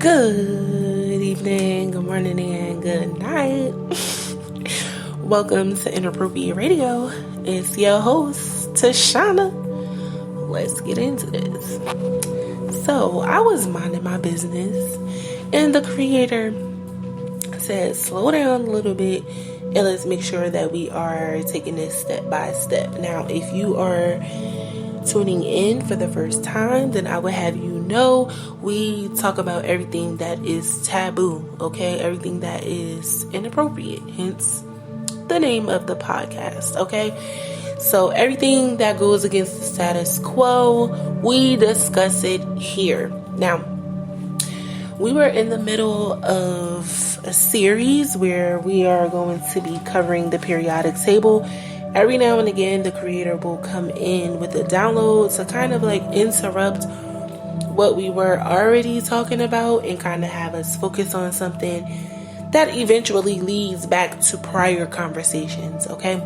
Good evening, good morning, and good night. Welcome to Inappropriate Radio. It's your host, Tashana. Let's get into this. So, I was minding my business, and the creator said, slow down a little bit, and let's make sure that we are taking this step by step. Now, if you are tuning in for the first time, then I would have you know we talk about everything that is taboo, okay? Everything that is inappropriate, hence the name of the podcast, okay? So everything that goes against the status quo, we discuss it here. Now, we were in the middle of a series where we are going to be covering the periodic table. Every now and again, the creator will come in with a download to kind of like interrupt what we were already talking about and kind of have us focus on something that eventually leads back to prior conversations, okay?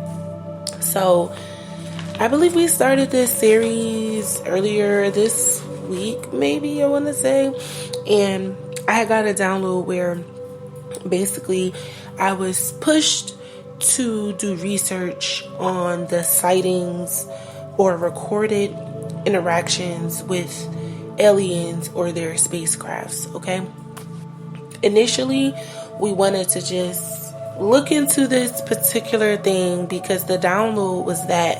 So, I believe we started this series earlier this week, maybe I want to say, and I had got a download where basically I was pushed to do research on the sightings or recorded interactions with aliens or their spacecrafts, okay? Initially, we wanted to just look into this particular thing because the download was that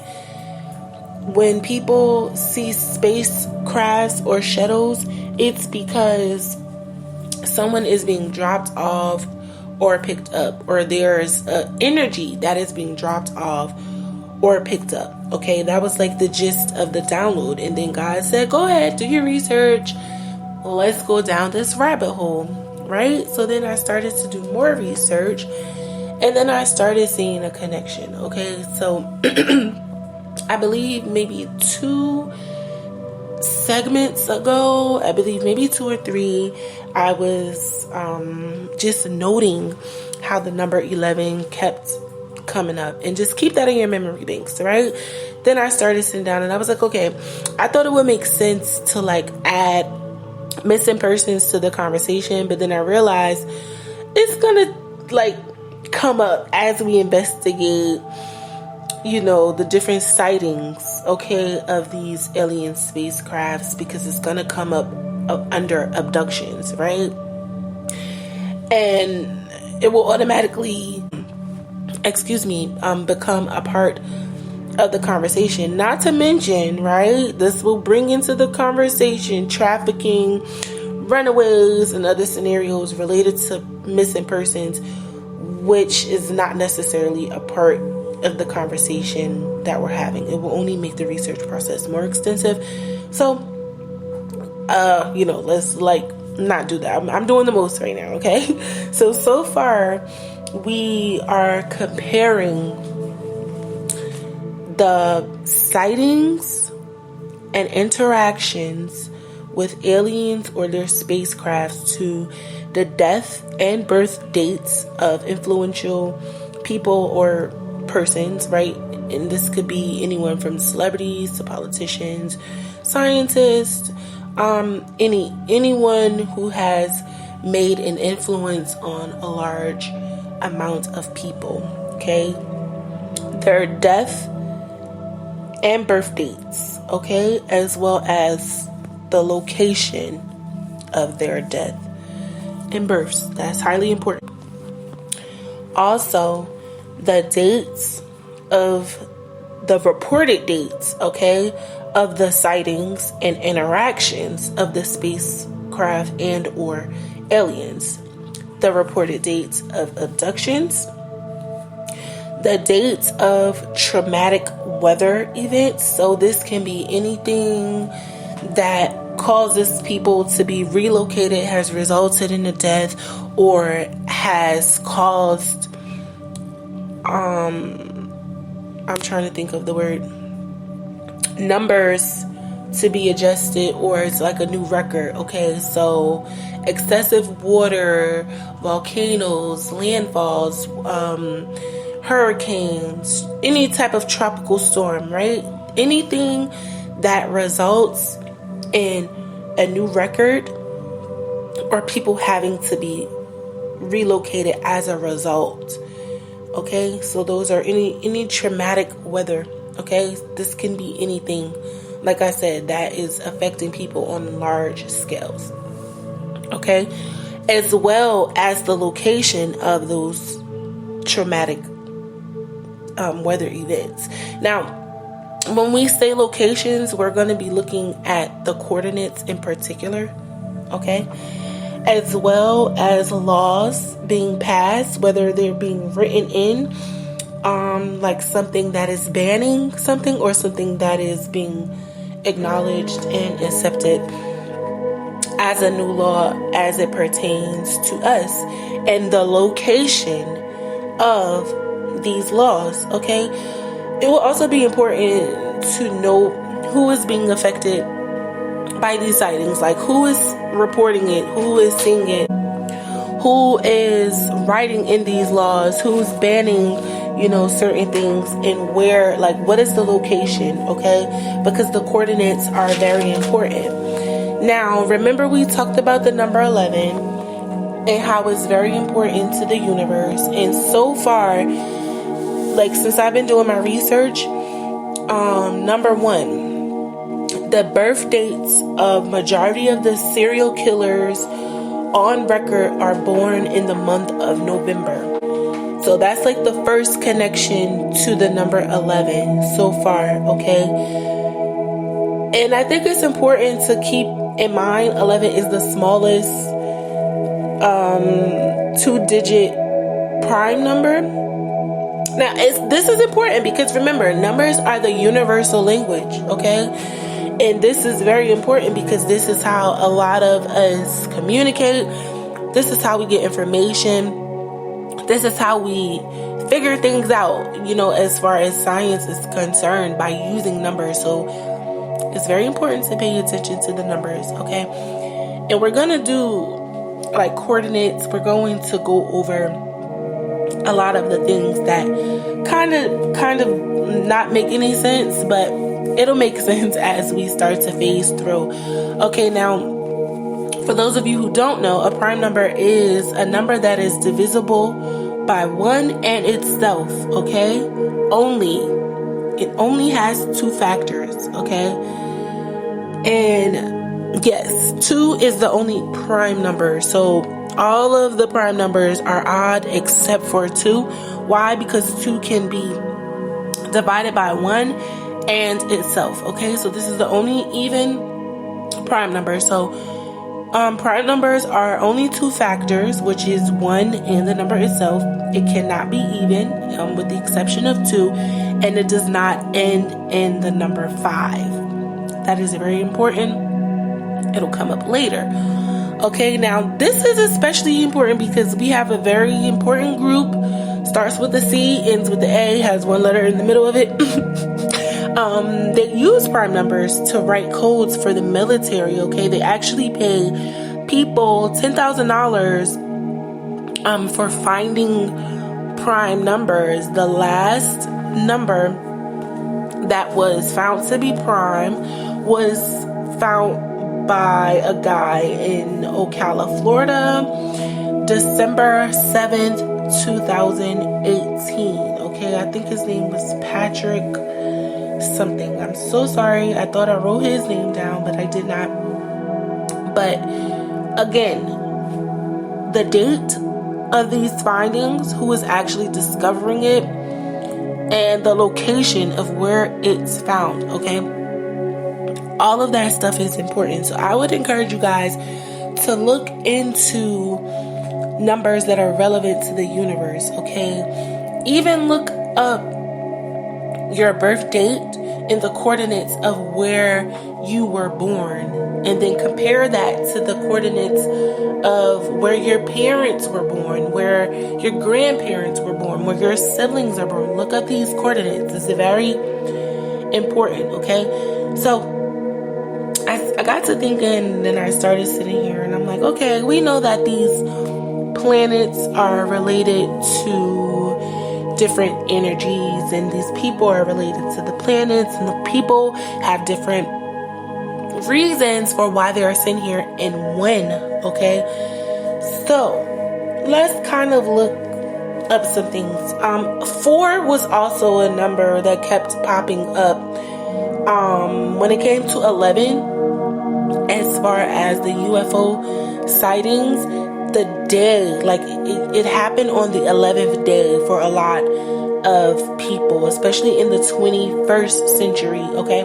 when people see spacecrafts or shuttles, it's because someone is being dropped off or picked up, or there's energy that is being dropped off or picked up. Okay, that was like the gist of the download. And then God said, go ahead, do your research. Let's go down this rabbit hole, right? So then I started to do more research, and then I started seeing a connection. Okay, so I believe maybe 2 segments ago, I believe maybe 2 or 3, I was just noting how the number 11 kept coming up, and just keep that in your memory banks, right? Then I started sitting down and I was like, okay, I thought it would make sense to like add missing persons to the conversation, but then I realized it's gonna like come up as we investigate, you know, the different sightings, okay, of these alien spacecrafts, because it's gonna come up under abductions, right? And it will automatically, become a part of the conversation. Not to mention, right, this will bring into the conversation trafficking, runaways, and other scenarios related to missing persons, which is not necessarily a part of the conversation that we're having. It will only make the research process more extensive. So, let's like not do that. I'm doing the most right now, okay? So far, we are comparing the sightings and interactions with aliens or their spacecrafts to the death and birth dates of influential people or persons, right? And this could be anyone from celebrities to politicians, scientists, anyone who has made an influence on a large amount of people, okay? Their death and birth dates, okay? As well as the location of their death and births. That's highly important. Also, the dates of the reported dates, okay, of the sightings and interactions of the spacecraft and or aliens, the reported dates of abductions, the dates of traumatic weather events. So this can be anything that causes people to be relocated, has resulted in a death, or has caused I'm trying to think of the word, numbers to be adjusted, or it's like a new record. Okay, so excessive water, volcanoes, landfalls, hurricanes, any type of tropical storm, right? Anything that results in a new record or people having to be relocated as a result. Okay, so those are any traumatic weather. Okay, this can be anything, like I said, that is affecting people on large scales. Okay, as well as the location of those traumatic weather events. Now, when we say locations, we're going to be looking at the coordinates in particular. Okay, as well as laws being passed, whether they're being written in, like something that is banning something or something that is being acknowledged and accepted as a new law as it pertains to us, and the location of these laws. Okay, it will also be important to know who is being affected by these sightings, like who is reporting it, who is seeing it, who is writing in these laws, who's banning, certain things, and where, like, what is the location. Okay, because the coordinates are very important. Now, remember we talked about the number 11 and how it's very important to the universe. And so far, like, since I've been doing my research, number 1, the birth dates of majority of the serial killers on record are born in the month of November. So that's like the first connection to the number 11 so far. Okay, and I think it's important to keep in mind 11 is the smallest 2-digit prime number. Now, this is important because remember, numbers are the universal language. Okay, and this is very important because this is how a lot of us communicate. This is how we get information. This is how we figure things out, as far as science is concerned, by using numbers. So it's very important to pay attention to the numbers. Okay, and we're going to do like coordinates. We're going to go over a lot of the things that kind of not make any sense, but it'll make sense as we start to phase through. Okay, now, for those of you who don't know, a prime number is a number that is divisible by 1 and itself. Okay, it only has 2 factors. Okay, and yes, 2 is the only prime number. So all of the prime numbers are odd except for 2. Why? Because 2 can be divided by 1 and itself. Okay, so this is the only even prime number. So prime numbers are only 2 factors, which is 1 and the number itself. It cannot be even, with the exception of 2, and it does not end in the number 5. That is very important. It'll come up later. Okay, now this is especially important because we have a very important group. Starts with a C, ends with the A, has 1 letter in the middle of it. They use prime numbers to write codes for the military. Okay, they actually pay people $10,000 for finding prime numbers. The last number that was found to be prime was found by a guy in Ocala, Florida, December 7th, 2018. Okay, I think his name was Patrick something. I'm so sorry. I thought I wrote his name down, but I did not. But again, the date of these findings, who is actually discovering it, and the location of where it's found. Okay, all of that stuff is important. So I would encourage you guys to look into numbers that are relevant to the universe. Okay, even look up your birth date and the coordinates of where you were born, and then compare that to the coordinates of where your parents were born, where your grandparents were born, where your siblings are born. Look up these coordinates. It's very important. Okay, so I got to thinking, and then I started sitting here and I'm like, okay, we know that these planets are related to different energies, and these people are related to the planets, and the people have different reasons for why they are sent here and when, okay? So let's kind of look up some things. 4 was also a number that kept popping up. When it came to 11, as far as the UFO sightings, the day, like it happened on the 11th day for a lot of people, especially in the 21st century, okay?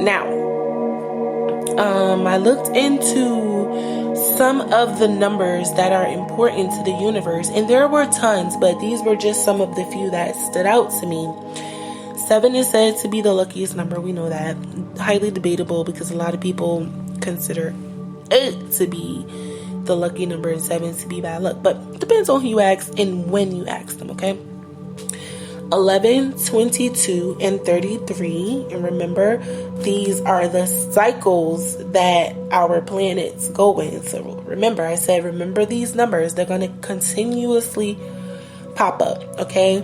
Now, I looked into some of the numbers that are important to the universe, and there were tons, but these were just some of the few that stood out to me. 7 is said to be the luckiest number. We know that. Highly debatable because a lot of people consider 8 to be the lucky number and 7 to be bad luck. But depends on who you ask and when you ask them, okay? 11, 22, and 33. And remember, these are the cycles that our planets go in. So remember, I said, remember these numbers. They're going to continuously pop up, okay?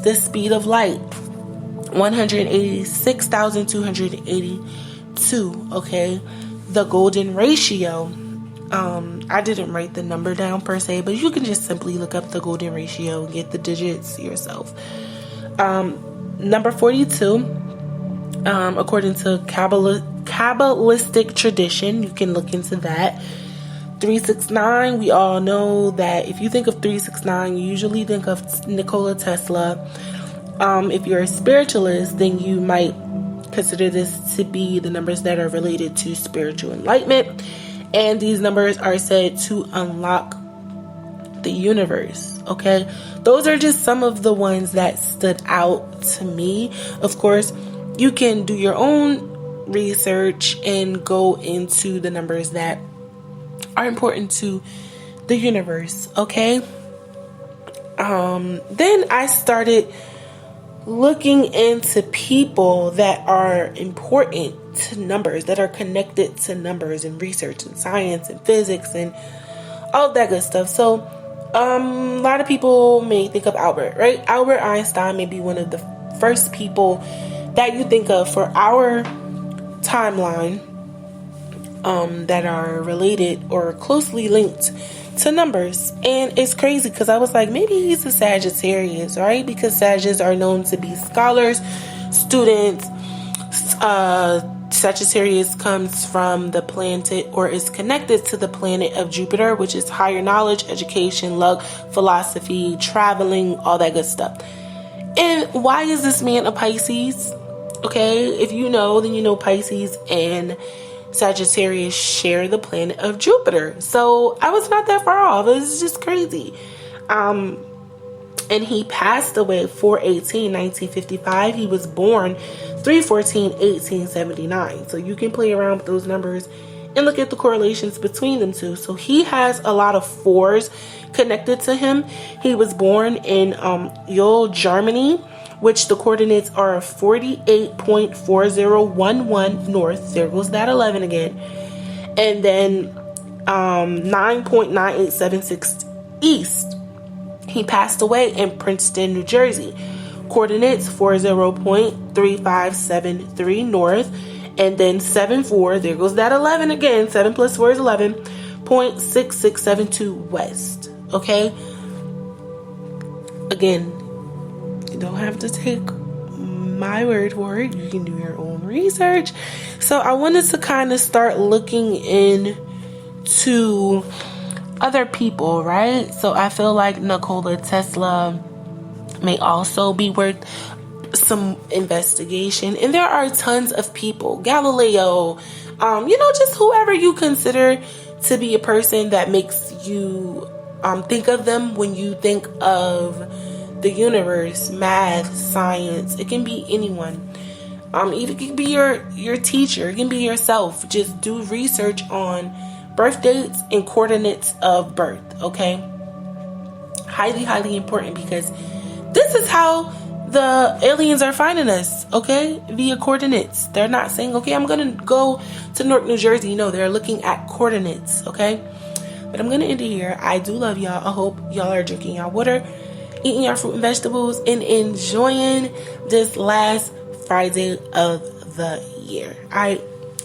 The speed of light, 186,282, okay? The golden ratio, I didn't write the number down per se, but you can just simply look up the golden ratio and get the digits yourself. Number 42, according to Kabbalistic tradition, you can look into that. 369, we all know that if you think of 369, you usually think of Nikola Tesla. If you're a spiritualist, then you might consider this to be the numbers that are related to spiritual enlightenment. And these numbers are said to unlock the universe, okay? Those are just some of the ones that stood out to me. Of course, you can do your own research and go into the numbers that are important to the universe, okay? Then I started looking into people that are important to numbers, that are connected to numbers and research and science and physics and all of that good stuff. So a lot of people may think of Albert, right? Albert Einstein may be one of the first people that you think of for our timeline that are related or closely linked to numbers. And it's crazy because I was like, maybe he's a Sagittarius, right? Because Sagittarius are known to be scholars, students. Sagittarius comes from the planet, or is connected to the planet of Jupiter, which is higher knowledge, education, luck, philosophy, traveling, all that good stuff. And why is this man a Pisces? Okay, if you know, then you know Pisces and Sagittarius share the planet of Jupiter. So I was not that far off. It was just crazy. And he passed away 4/18/1955. He was born 3/14/1879. So you can play around with those numbers and look at the correlations between them two. So he has a lot of 4s connected to him. He was born in Yule, Germany, which the coordinates are 48.4011 north. There goes that 11 again. And then 9.9876 east. He passed away in Princeton, New Jersey. Coordinates 40.3573 north. And then 74, there goes that 11 again. 7 plus 4 is 11. 0.6672 west. Okay? Again, you don't have to take my word for it. You can do your own research. So I wanted to kind of start looking into other people, right? So I feel like Nikola Tesla may also be worth some investigation. And there are tons of people. Galileo, just whoever you consider to be a person that makes you think of them when you think of the universe, math, science. It can be anyone. It can be your teacher. It can be yourself. Just do research on birth dates and coordinates of birth, okay? Highly, highly important, because this is how the aliens are finding us, okay? Via coordinates. They're not saying, okay, I'm going to go to Newark, New Jersey. No, they're looking at coordinates, okay? But I'm going to end it here. I do love y'all. I hope y'all are drinking y'all water, eating your fruit and vegetables, and enjoying this last Friday of the year. All right.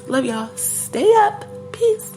Love y'all. Stay up. Peace.